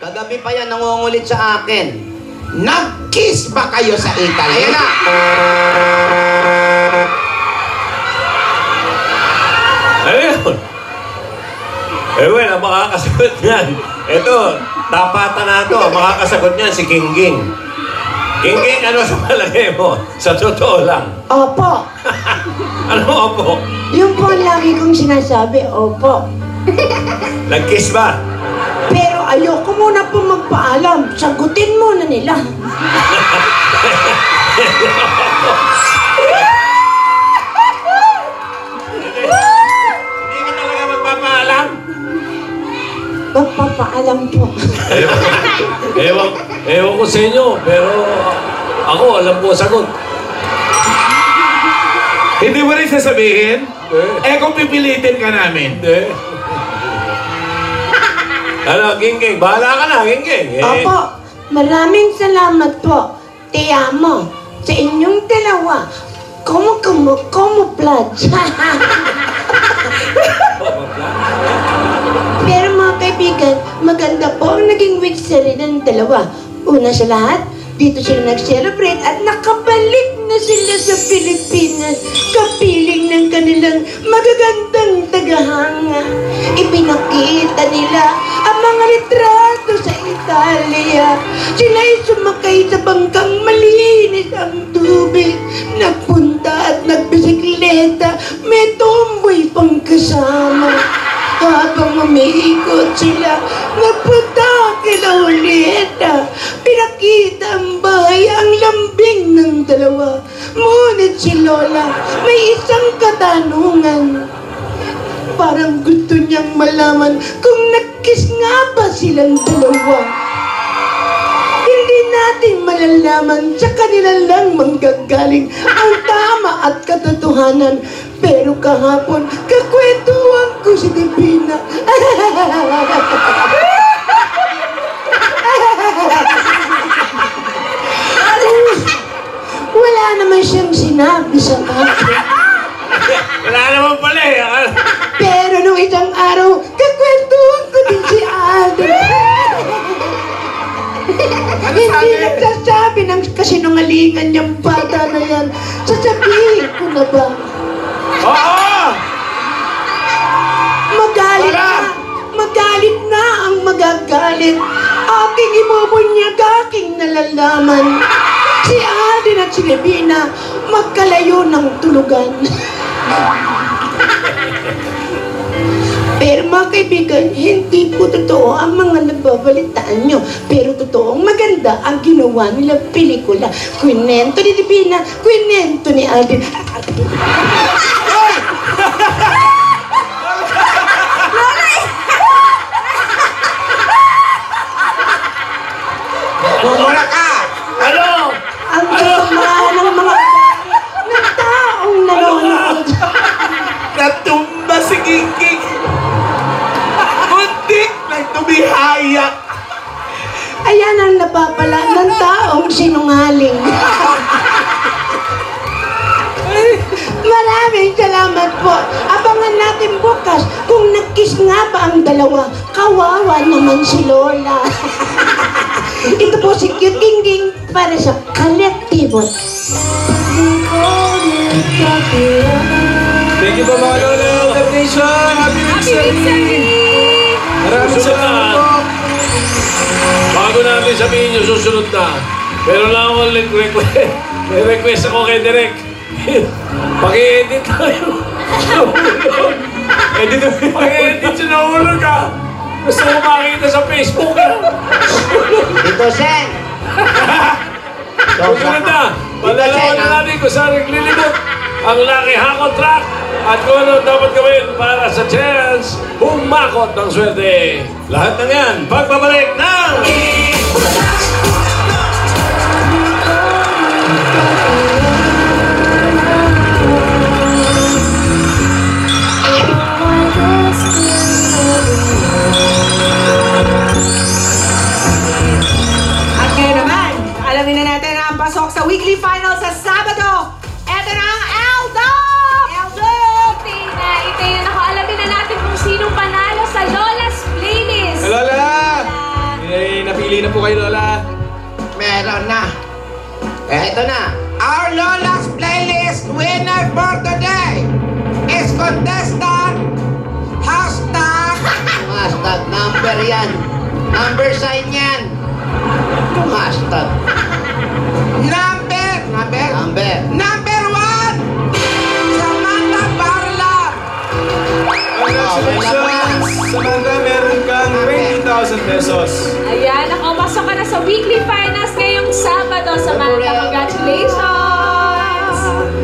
Kagabi pa yan nangungulit sa akin. Nag-kiss ba kayo sa Italy? Ayan na! Ayun! Eh, well, ang makakasagot niyan. Ito, tapatan na ito. Ang makakasagot niyan si Kingging. Kingging, ano sa palagay mo? Sa totoo lang. Opo. Ano opo? Yung po ang lagi kong sinasabi, opo. Nag-kiss ba? Pero ayoko muna po magpaalam. Sagutin muna nila. Hindi ka talaga magpapaalam? Magpapaalam po. Ewan ko sa inyo, pero ako alam ko sagot. Hindi mo rin sasabihin? Kung pipilitin ka namin. Hindi. Ano, Kingging, bahala ka na, Kingging. Opo, maraming salamat po. Te amo sa inyong dalawa. Camouflage. Pero mga kaibigan, maganda po ang naging weekly ng dalawa. Una sa lahat, dito sila nag-celebrate at nakabalik na sila sa Pilipinas kapiling ng kanilang magagandang tagahanga. Ipinakita nila ang mga litrato sa Italia. Sila'y sumakay sa bangkang malinis ang tubig. Nagpunta at nagbisikleta, may tomboy pang kasama. Habang umiikot sila, nagpunta kila Julieta. Pinakita ang bahay, ang lambing ng dalawa. Ngunit si Lola, may isang katanungan. Parang gusto niyang malaman kung nag-kiss nga ba silang dalawa. Hindi natin malalaman, sa kanila lang manggagaling ang tama at katotohanan. Pero kahapon, kakwentuhan ko si Divina. Wala naman siyang sinabi sa akin. Wala naman pala eh. Pero nung isang araw, kakwentuhan ko din si Alden. Hindi nagsasabi ng kasinungalingan niyang bata na yan. Sasabihin ko na ba? Oo! Magalit na ang magagalit. Aking ibubunyag, aking nalalaman. Si Alden at si Levina magkalayo ng tulugan. Pero mga kaibigan, hindi po totoo ang mga nagbabalitaan nyo. Pero totoong maganda ang ginawa nila pelikula. Kwento ni Divina, kwento ni Alden. Bumura ka! Ano? Ang kasama ng mga ng taong nanonood. Natumba si Kingging! Muntik nang tumihaya! Ayan ang napapala ng taong sinungaling. Maraming salamat po. Abangan natin bukas kung nag-kiss nga ba ang dalawa. Kawawa naman si Lola. Ito po si Cute Kingging para sa Kolektibo. Thank you po mga Lola Elder Nation! Happy Week! Maraming salamat po! Bago natin sabihin yung susunod na, pero lang ako request. May request ako kay Direk. Paki-edit tayo. Paki-edit siya nahulog ka. Gusto ko makita sa Facebook ka. Dito, Sen! Susunod na, palalawan na natin kung saan naglilibot ang Lucky Hakot Track at kung ano dapat gawin para sa chance humakot ng swerte. Lahat ng yan, pagbabalik ng... At ngayon naman, alamin na natin ang pasok sa weekly final sa Sabado. Eto na ang Eldo! Eldo! Tina, itayin ako. Alamin na natin kung sinong panalo sa Lola's Playlist. Lola! Hola. Yay! Pumili na po kayo, Lola. Meron na. Ito na. Our Lola's Playlist winner for today is contestant hashtag number yan. Number sign yan. Yung hashtag. Number 1! Samantha Barlam! Congratulations! Samantha, meron kang 20,000 pesos. Ayan, nakapasok ka na sa weekly finals ngayong Sabado. Samantha, congratulations!